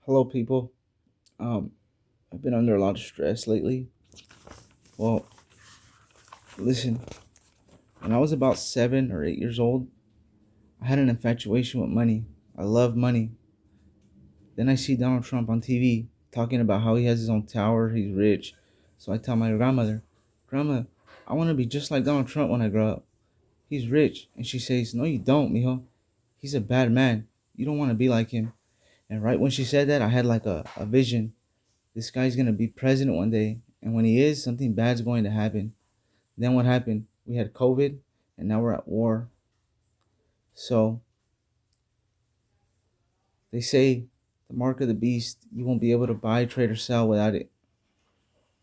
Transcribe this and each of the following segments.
Hello, people. Um, I've been under a lot of stress lately. Well, listen, when I was about 7 or 8 years old, I had an infatuation with money. I love money. Then I see Donald Trump on TV talking about how he has his own tower, he's rich. So I tell my grandmother, Grandma, I want to be just like Donald Trump when I grow up. He's rich. And she says, No, you don't, mijo. He's a bad man. You don't want to be like him. And right when she said that, I had like a vision. This guy's going to be president one day. And when he is, something bad's going to happen. Then what happened? We had COVID, and now we're at war. So they say the mark of the beast, you won't be able to buy, trade, or sell without it.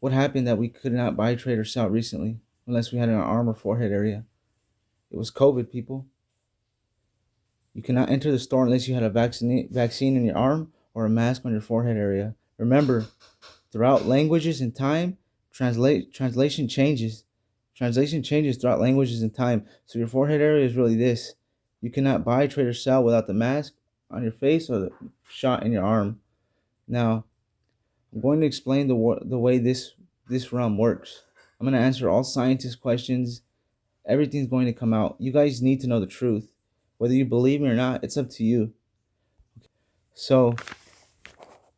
What happened that we could not buy, trade, or sell recently unless we had an arm or forehead area? It was COVID, people. You cannot enter the store unless you had a vaccine in your arm or a mask on your forehead area. Remember, throughout languages and time, translation changes. Translation changes throughout languages and time. So your forehead area is really this. You cannot buy, trade, or sell without the mask on your face or the shot in your arm. Now, I'm going to explain the way this realm works. I'm going to answer all scientist questions. Everything's going to come out. You guys need to know the truth. Whether you believe me or not, it's up to you. So,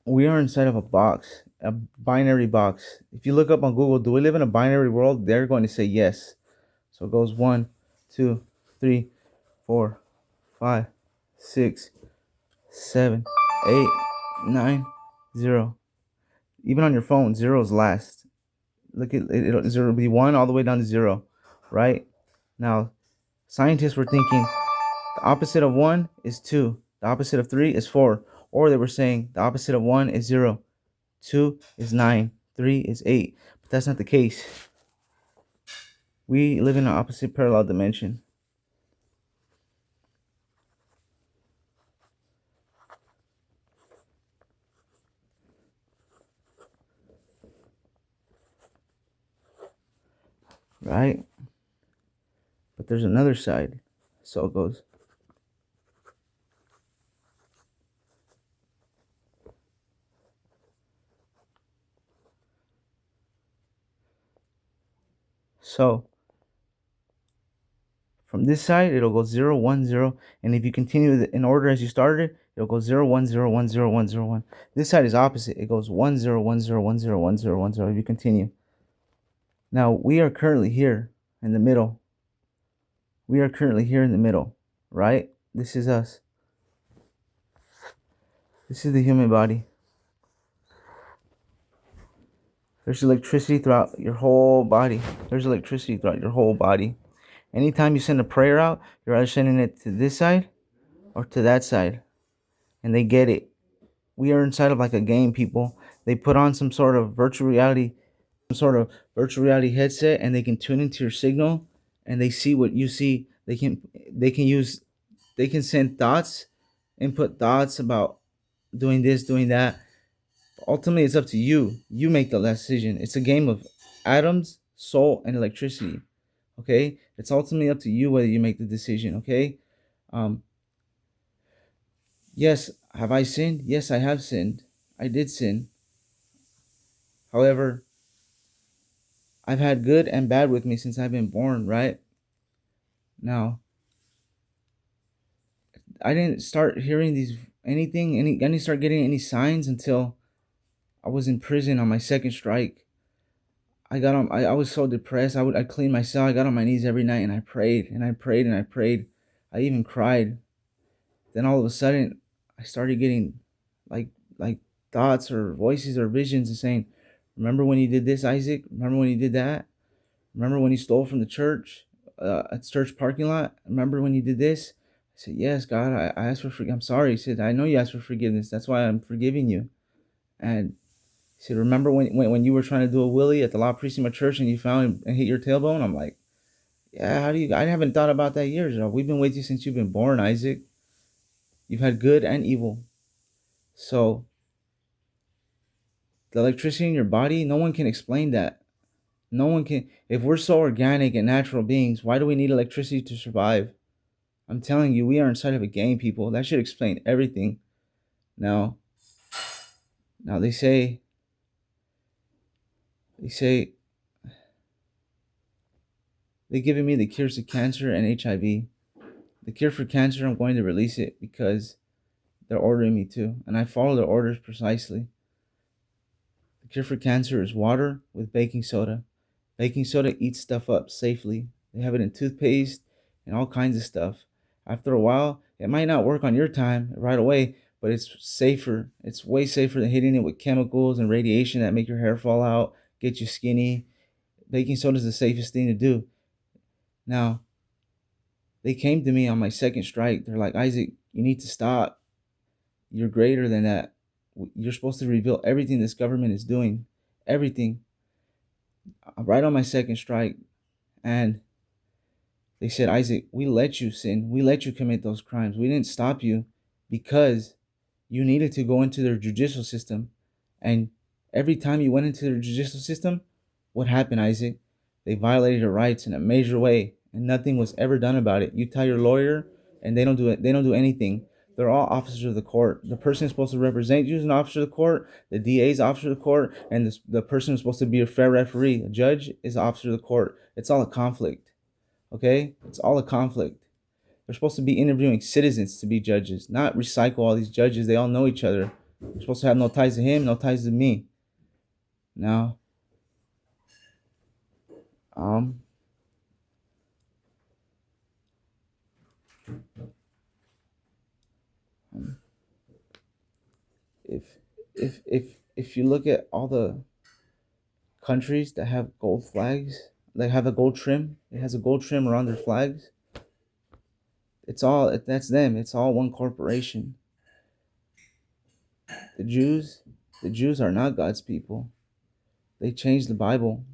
we are inside of a box, a binary box. If you look up on Google, do we live in a binary world? They're going to say yes. So it goes 1, 2, 3, 4, 5, 6, 7, 8, 9, 0. Even on your phone, zero is last. Look at it, it'll be 1 all the way down to 0, right? Now, scientists were thinking the opposite of 1 is 2, the opposite of 3 is 4, or they were saying the opposite of 1 is 0. 2 is 9, 3 is 8. But that's not the case. We live in an opposite parallel dimension. Right? But there's another side. So it goes. So from this side, it'll go 0, 1, 0. And if you continue in order as you started, it'll go 0, 1, 0, 1, 0, 1, 0, 1. This side is opposite. It goes 1, 0, 1, 0, 1, 0, 1, 0, 1, 0. If you continue. Now, we are currently here in the middle. We are currently here in the middle, right? This is us. This is the human body. There's electricity throughout your whole body. There's electricity throughout your whole body. Anytime you send a prayer out, you're either sending it to this side or to that side. And they get it. We are inside of like a game, people. They put on some sort of virtual reality headset, and they can tune into your signal, and they see what you see. They can send thoughts, input thoughts about doing this, doing that. Ultimately, it's up to you. You make the last decision. It's a game of atoms, soul, and electricity. Okay, it's ultimately up to you whether you make the decision. Okay, um, yes, have I sinned? Yes, I have sinned. I did sin. However, I've had good and bad with me since I've been born. Right now, I didn't start hearing I didn't start getting any signs until I was in prison on my second strike. I was so depressed. I clean my cell. I got on my knees every night and I prayed and I prayed and I prayed. I even cried. Then all of a sudden I started getting like like thoughts or voices or visions and saying, "Remember when you did this, Isaac? Remember when you did that? Remember when you stole from the church at church parking lot? Remember when you did this?" I said, "Yes, God, I asked for I'm sorry." He said, "I know you asked for forgiveness. That's why I'm forgiving you." And he said, "Remember when you were trying to do a wheelie at the law precinct of church and you found and hit your tailbone?" I'm like, "Yeah, how do you? I haven't thought about that years. We've been with you since you've been born, Isaac. You've had good and evil. So the electricity in your body, no one can explain that. No one can. If we're so organic and natural beings, why do we need electricity to survive? I'm telling you, we are inside of a game, people. That should explain everything. Now, Now they say they're giving me the cures to cancer and HIV. The cure for cancer, I'm going to release it because they're ordering me to, and I follow their orders precisely. The cure for cancer is water with baking soda. Baking soda eats stuff up safely. They have it in toothpaste and all kinds of stuff. After a while, it might not work on your time right away, but it's safer. It's way safer than hitting it with chemicals and radiation that make your hair fall out, get you skinny. Baking soda is the safest thing to do. Now, they came to me on my second strike. They're like, Isaac, you need to stop. You're greater than that. You're supposed to reveal everything this government is doing. Everything. Right on my second strike. And they said, Isaac, we let you sin. We let you commit those crimes. We didn't stop you because you needed to go into their judicial system. And every time you went into their judicial system, what happened, Isaac? They violated your rights in a major way, and nothing was ever done about it. You tell your lawyer, and they don't do it. They don't do anything. They're all officers of the court. The person who's supposed to represent you is an officer of the court. The DA is officer of the court, and the person who's supposed to be a fair referee, a judge, is an officer of the court. It's all a conflict. Okay, it's all a conflict. They're supposed to be interviewing citizens to be judges, not recycle all these judges. They all know each other. They're supposed to have no ties to him, no ties to me. Now, um, if if you look at all the countries that have gold flags, that have a gold trim, it has a gold trim around their flags. That's them. It's all one corporation. The Jews are not God's people. They changed the Bible.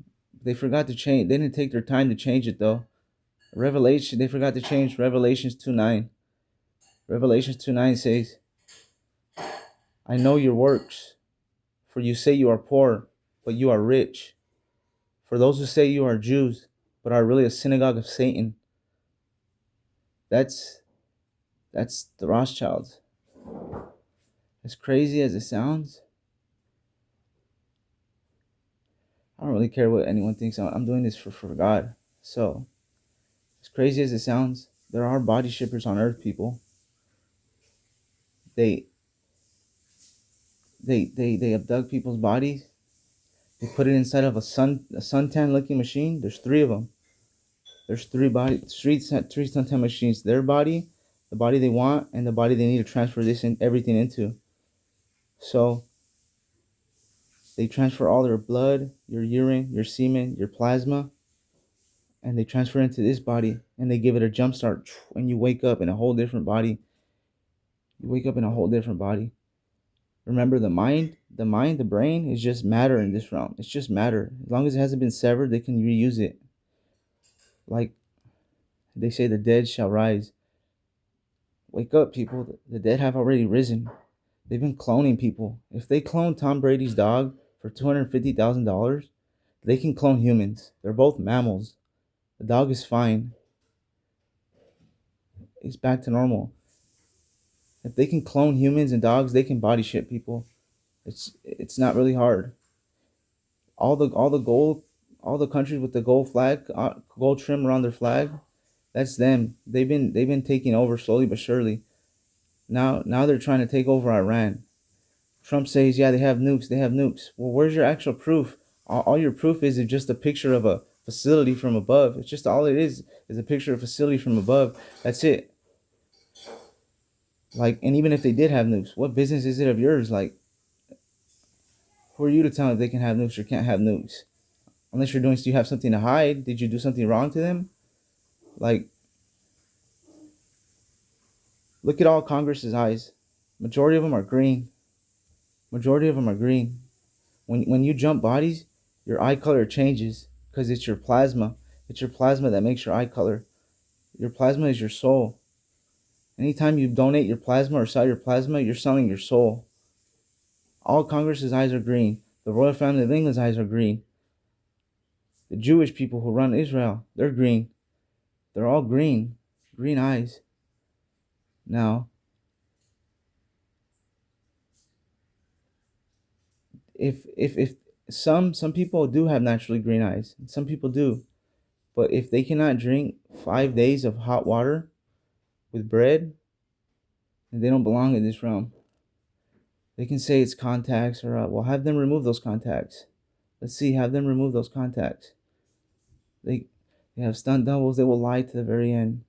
They forgot to change. They didn't take their time to change it though. Revelation, they forgot to change Revelations 2:9. Revelations 2:9 says, I know your works, for you say you are poor, but you are rich. For those who say you are Jews, but are really a synagogue of Satan. That's the Rothschilds. As crazy as it sounds, I don't really care what anyone thinks. I'm doing this for God. So, as crazy as it sounds, there are body shippers on earth, people. They abduct people's bodies. They put it inside of a suntan looking machine. There's three of them. There's three suntan machines. Their body, the body they want, and the body they need to transfer this and everything into. So they transfer all their blood, your urine, your semen, your plasma, and they transfer into this body, and they give it a jump start, and you wake up in a whole different body. You wake up in a whole different body. Remember, the brain is just matter in this realm. It's just matter. As long as it hasn't been severed, they can reuse it. Like they say, the dead shall rise. Wake up, people. The dead have already risen. They've been cloning people. If they clone Tom Brady's dog for $250,000, they can clone humans. They're both mammals. The dog is fine. He's back to normal. If they can clone humans and dogs, they can body ship people. It's not really hard. All the countries with the gold flag, gold trim around their flag, that's them. They've been taking over slowly but surely. Now they're trying to take over Iran. Trump says, yeah, they have nukes. They have nukes. Well, where's your actual proof? All your proof is just a picture of a facility from above. It's just all it is a picture of a facility from above. That's it. Like, and even if they did have nukes, what business is it of yours? Like, who are you to tell them if they can have nukes or can't have nukes? Unless you're doing, you have something to hide. Did you do something wrong to them? Like, look at all Congress's eyes. Majority of them are green. Majority of them are green. When you jump bodies, your eye color changes because it's your plasma. It's your plasma that makes your eye color. Your plasma is your soul. Anytime you donate your plasma or sell your plasma, you're selling your soul. All Congress's eyes are green. The royal family of England's eyes are green. The Jewish people who run Israel, they're green. They're all green. Green eyes. Now, If some people do have naturally green eyes, some people do, but if they cannot drink 5 days of hot water with bread, then they don't belong in this realm. They can say it's contacts, or well, have them remove those contacts. Let's see, have them remove those contacts. They they have stunt doubles. They will lie to the very end.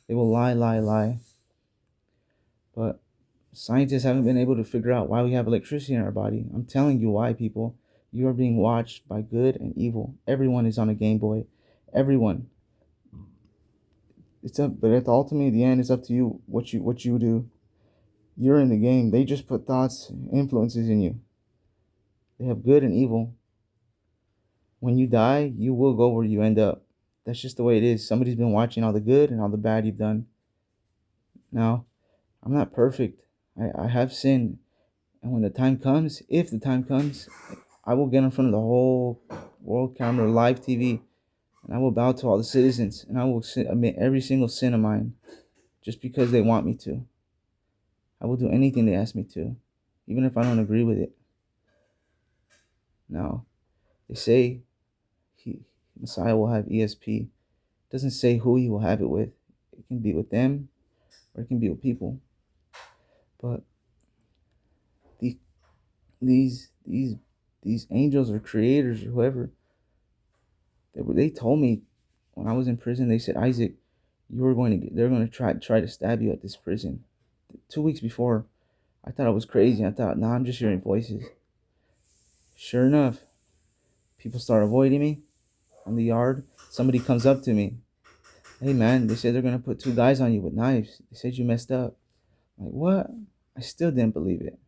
They will lie. But scientists haven't been able to figure out why we have electricity in our body. I'm telling you why, people. You are being watched by good and evil. Everyone is on a Game Boy. Everyone. It's up, but at the ultimately, the end, it's up to you. What you do. You're in the game. They just put thoughts, influences in you. They have good and evil. When you die, you will go where you end up. That's just the way it is. Somebody's been watching all the good and all the bad you've done. Now, I'm not perfect. I have sinned. And when the time comes, if the time comes, I will get in front of the whole world camera, live TV, and I will bow to all the citizens, and I will admit every single sin of mine, just because they want me to. I will do anything they ask me to, even if I don't agree with it. Now, they say Messiah will have ESP. It doesn't say who he will have it with. It can be with them, or it can be with people. But these angels or creators or whoever, they told me when I was in prison. They said, Isaac, they're going to try to stab you at this prison. 2 weeks before, I thought I was crazy. I thought, nah, I'm just hearing voices. Sure enough, people start avoiding me on the yard. Somebody comes up to me. Hey man, they said they're gonna put 2 guys on you with knives. They said you messed up. I'm like, what? I still didn't believe it.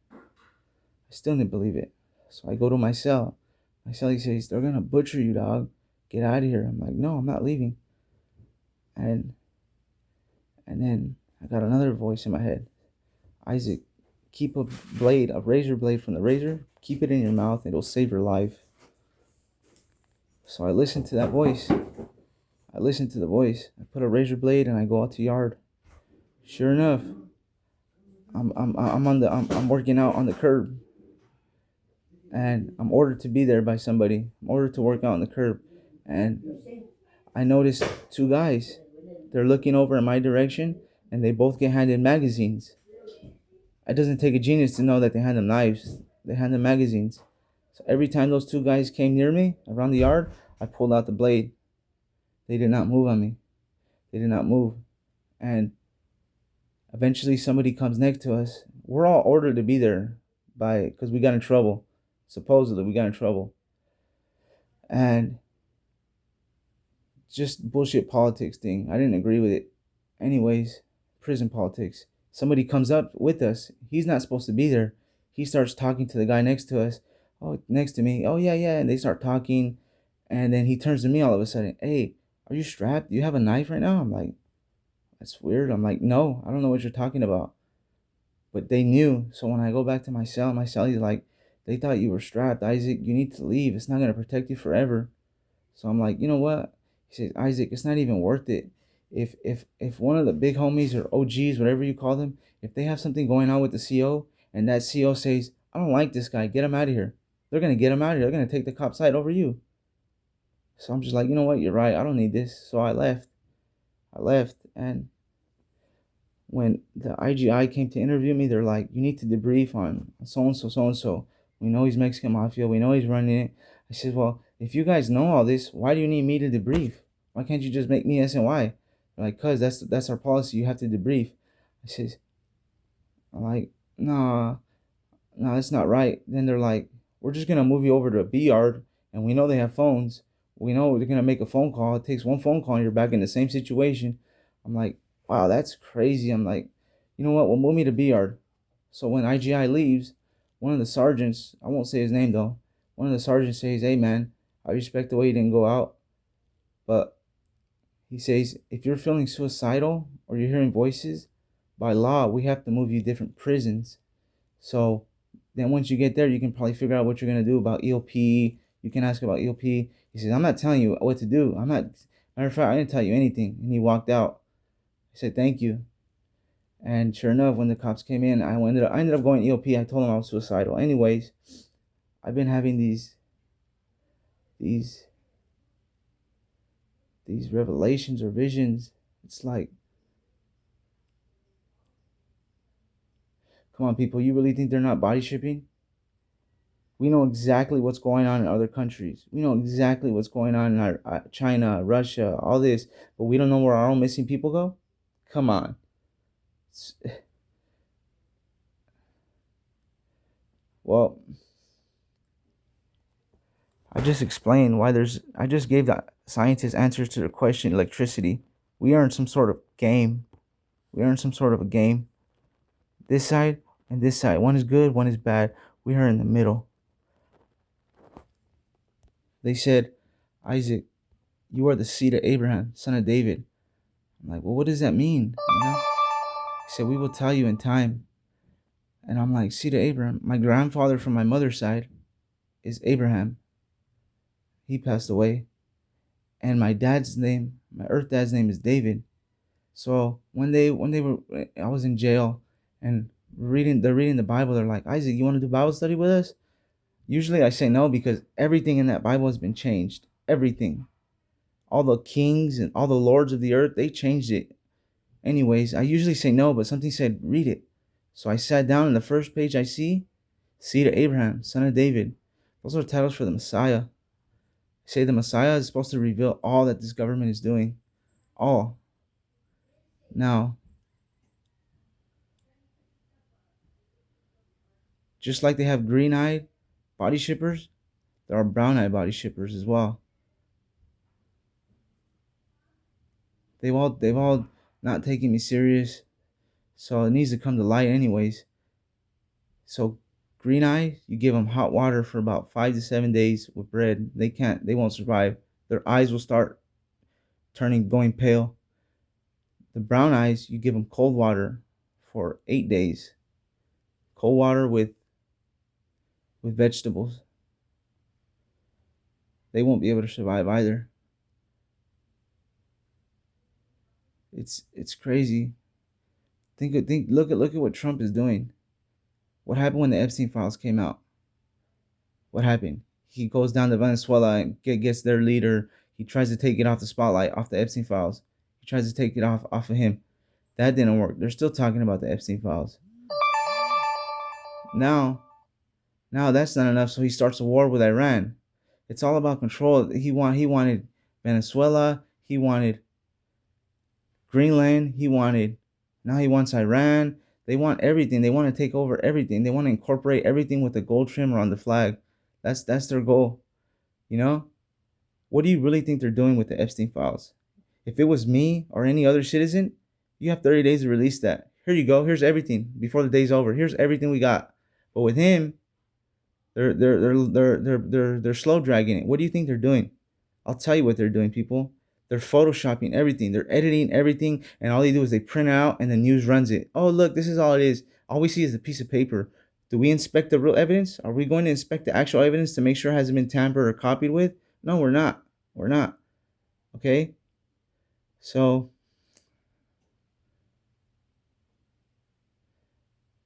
So I go to my cell. My cell, he says, they're gonna butcher you, dog. Get out of here. I'm like, no, I'm not leaving. And then I got another voice in my head. Isaac, keep a razor blade from the razor. Keep it in your mouth. It'll save your life. So I listened to that voice. I put a razor blade and I go out to yard. Sure enough, I'm working out on the curb, and I'm ordered to be there by somebody. I'm ordered to work out on the curb, and I noticed 2 guys. They're looking over in my direction, and they both get handed magazines. It doesn't take a genius to know that they hand them knives. They hand them magazines. So every time those 2 guys came near me around the yard, I pulled out the blade. They did not move on me. They did not move. And eventually somebody comes next to us. We're all ordered to be there because we got in trouble. Supposedly we got in trouble. And just bullshit politics thing. I didn't agree with it. Anyways, prison politics. Somebody comes up with us. He's not supposed to be there. He starts talking to the guy next to us. Oh, next to me. Oh, yeah. And they start talking. And then he turns to me all of a sudden. Hey, are you strapped? Do you have a knife right now? I'm like, that's weird. I'm like, no, I don't know what you're talking about. But they knew. So when I go back to my cell, he's like, they thought you were strapped. Isaac, you need to leave. It's not going to protect you forever. So I'm like, you know what? He says, Isaac, it's not even worth it. If one of the big homies or OGs, whatever you call them, if they have something going on with the CO and that CO says, I don't like this guy, get him out of here. They're going to get him out of here. They're going to take the cop side over you. So I'm just like, you know what? You're right. I don't need this. So I left. And when the IGI came to interview me, they're like, you need to debrief on so-and-so. We know he's Mexican Mafia. We know he's running it. I said, well, if you guys know all this, why do you need me to debrief? Why can't you just make me SNY? They're like, cuz that's our policy. You have to debrief. I'm like, nah, that's not right. Then they're like, we're just going to move you over to a B yard, and we know they have phones. We know they're going to make a phone call. It takes one phone call and you're back in the same situation. I'm like, wow, that's crazy. I'm like, you know what? Well, move me to B yard. So when IGI leaves, one of the sergeants, I won't say his name though, one of the sergeants says, hey man, I respect the way you didn't go out, but he says, if you're feeling suicidal or you're hearing voices, by law, we have to move you to different prisons. So then once you get there, you can probably figure out what you're going to do about EOP. You can ask about EOP. He says, I'm not telling you what to do. Matter of fact, I didn't tell you anything. And he walked out. I said, thank you. And sure enough, when the cops came in, I ended up going EOP. I told them I was suicidal. Anyways, I've been having these these revelations or visions. It's like, come on, people, you really think they're not body shipping? We know exactly what's going on in other countries. We know exactly what's going on in China, Russia, all this, but we don't know where our own missing people go? Come on. Well, I just explained why I just gave the scientists answers to the question electricity. We are in some sort of game. We are in some sort of a game. This side and this side. One is good, one is bad. We are in the middle. They said, Isaac, you are the seed of Abraham, son of David. I'm like, well, what does that mean? He said, we will tell you in time. And I'm like, seed of Abraham. My grandfather from my mother's side is Abraham. He passed away. And my dad's name, my earth dad's name is David. So I was in jail and they're reading the Bible. They're like, Isaac, you want to do Bible study with us? Usually I say no because everything in that Bible has been changed. Everything. All the kings and all the lords of the earth, they changed it. Anyways, I usually say no, but something said, read it. So I sat down and the first page I see, seed of Abraham, son of David. Those are titles for the Messiah. Say the Messiah is supposed to reveal all that this government is doing. All. Now, just like they have green-eyed body shippers, there are brown-eyed body shippers as well. They've all not taken me serious, so it needs to come to light anyways. So green eye, you give them hot water for about 5 to 7 days with bread. They won't survive. Their eyes will start going pale. The brown eyes, you give them cold water for 8 days. Cold water with vegetables. They won't be able to survive either. It's crazy. Look at what Trump is doing. What happened when the Epstein files came out? What happened? He goes down to Venezuela and gets their leader. He tries to take it off the spotlight, off the Epstein files. He tries to take it off of him. That didn't work. They're still talking about the Epstein files. Now that's not enough, so he starts a war with Iran. It's all about control. He wanted Venezuela. He wanted Greenland. Now he wants Iran. They want everything. They want to take over everything. They want to incorporate everything with the gold trimmer on the flag. That's their goal. You know? What do you really think they're doing with the Epstein files? If it was me or any other citizen, you have 30 days to release that. Here you go. Here's everything before the day's over. Here's everything we got. But with him, they're slow dragging it. What do you think they're doing? I'll tell you what they're doing, people. They're photoshopping everything. They're editing everything, and all they do is they print it out, and the news runs it. Oh, look, this is all it is. All we see is a piece of paper. Do we inspect the real evidence? Are we going to inspect the actual evidence to make sure it hasn't been tampered or copied with? No, we're not. We're not. Okay? So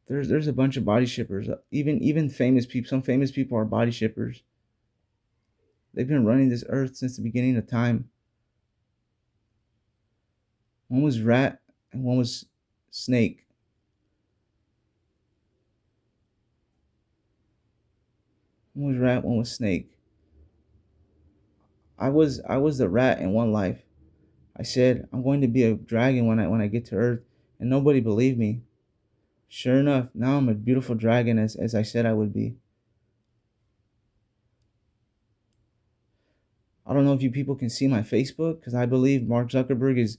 there's a bunch of body shippers. Even famous people. Some famous people are body shippers. They've been running this earth since the beginning of time. One was rat and one was snake. One was rat, one was snake. I was the rat in one life. I said I'm going to be a dragon when I get to Earth, and nobody believed me. Sure enough, now I'm a beautiful dragon as I said I would be. I don't know if you people can see my Facebook because I believe Mark Zuckerberg is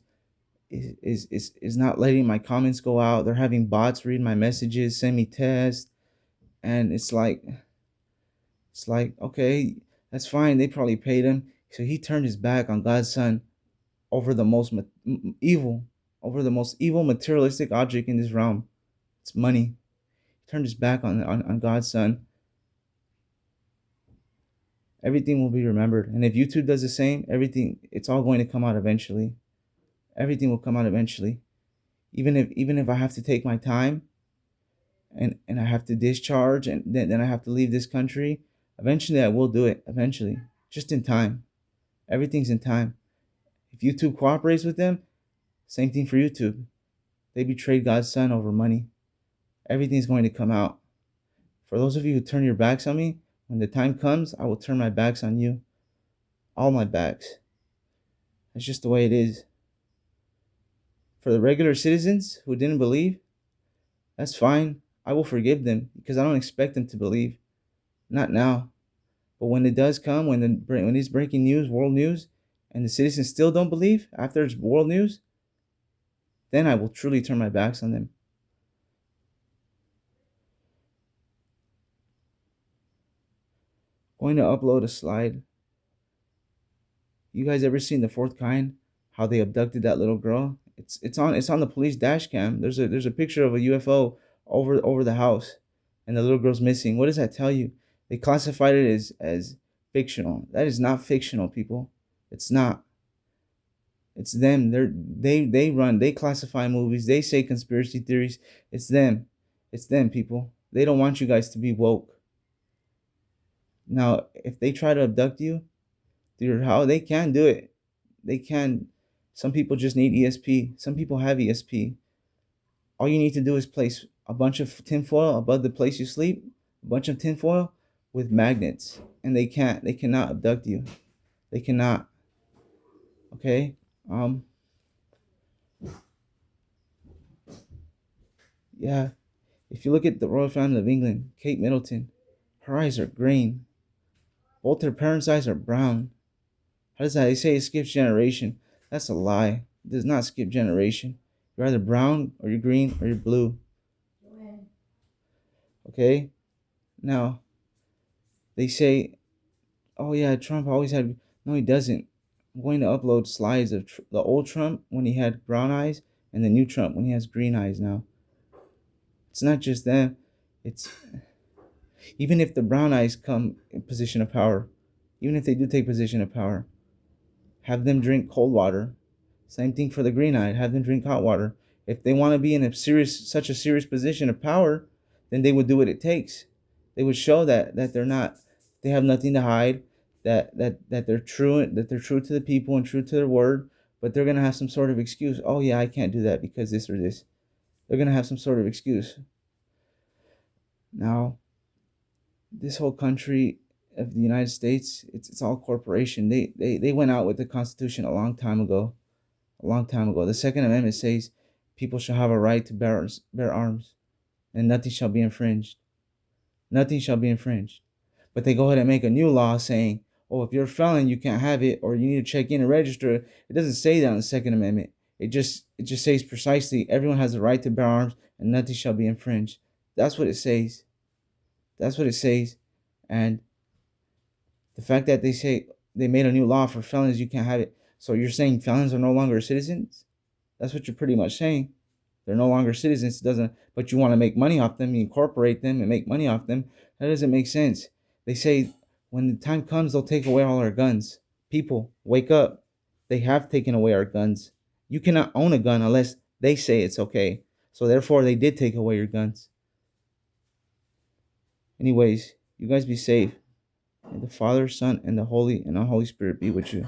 not letting my comments go out. They're having bots read my messages, send me tests, and it's like okay, that's fine. They probably paid him, so he turned his back on God's son over the most evil, over the most evil materialistic object in this realm. It's money. He turned his back on God's son. Everything will be remembered, and if YouTube does the same, it's all going to come out eventually. Everything will come out eventually. Even if I have to take my time and I have to discharge and then I have to leave this country, Eventually, I will do it. Eventually. Just in time. Everything's in time. If YouTube cooperates with them, same thing for YouTube. They betrayed God's son over money. Everything's going to come out. For those of you who turn your backs on me, when the time comes, I will turn my backs on you. All my backs. That's just the way it is. For the regular citizens who didn't believe, that's fine. I will forgive them because I don't expect them to believe. Not now. But when it does come, when it's breaking news, world news, and the citizens still don't believe after it's world news, then I will truly turn my backs on them. Going to upload a slide. You guys ever seen The Fourth Kind? How they abducted that little girl? It's on the police dash cam. There's a picture of a UFO over the house, and the little girl's missing. What does that tell you? They classified it as fictional. That is not fictional, people. It's not. It's them. They classify movies. They say conspiracy theories. It's them. It's them, people. They don't want you guys to be woke. Now, if they try to abduct you through your house, they can do it. They can. Some people just need ESP. Some people have ESP. All you need to do is place a bunch of tinfoil above the place you sleep, a bunch of tinfoil with magnets, and they cannot abduct you. They cannot. Okay? Yeah. If you look at the royal family of England, Kate Middleton, her eyes are green. Both her parents' eyes are brown. How does that? They say it skips generation. That's a lie. It does not skip generation. You're either brown or you're green or you're blue. Okay? Now, they say, oh yeah, Trump always had... No, he doesn't. I'm going to upload slides of the old Trump when he had brown eyes and the new Trump when he has green eyes now. It's not just them. It's... Even if the brown eyes come in position of power, even if they do take position of power, have them drink cold water. Same thing for the green eyed. Have them drink hot water. If they want to be in such a serious position of power, then they would do what it takes. They would show that they're not, they have nothing to hide, that they're true, that they're true to the people and true to their word, but they're gonna have some sort of excuse. Oh yeah, I can't do that because this or this. They're gonna have some sort of excuse. Now, this whole country of the United States, it's all corporation. They went out with the Constitution a long time ago. A long time ago. The Second Amendment says people shall have a right to bear arms, and nothing shall be infringed. Nothing shall be infringed. But they go ahead and make a new law saying, oh, if you're a felon, you can't have it, or you need to check in and register it. It doesn't say that in the Second Amendment. It just says precisely everyone has the right to bear arms, and nothing shall be infringed. That's what it says. That's what it says. And the fact that they say they made a new law for felons, you can't have it. So you're saying felons are no longer citizens? That's what you're pretty much saying. They're no longer citizens. But you want to make money off them, you incorporate them and make money off them. That doesn't make sense. They say when the time comes, they'll take away all our guns. People, wake up. They have taken away our guns. You cannot own a gun unless they say it's okay. So therefore, they did take away your guns. Anyways, you guys be safe. May the Father, Son, and the Holy and Unholy Spirit be with you.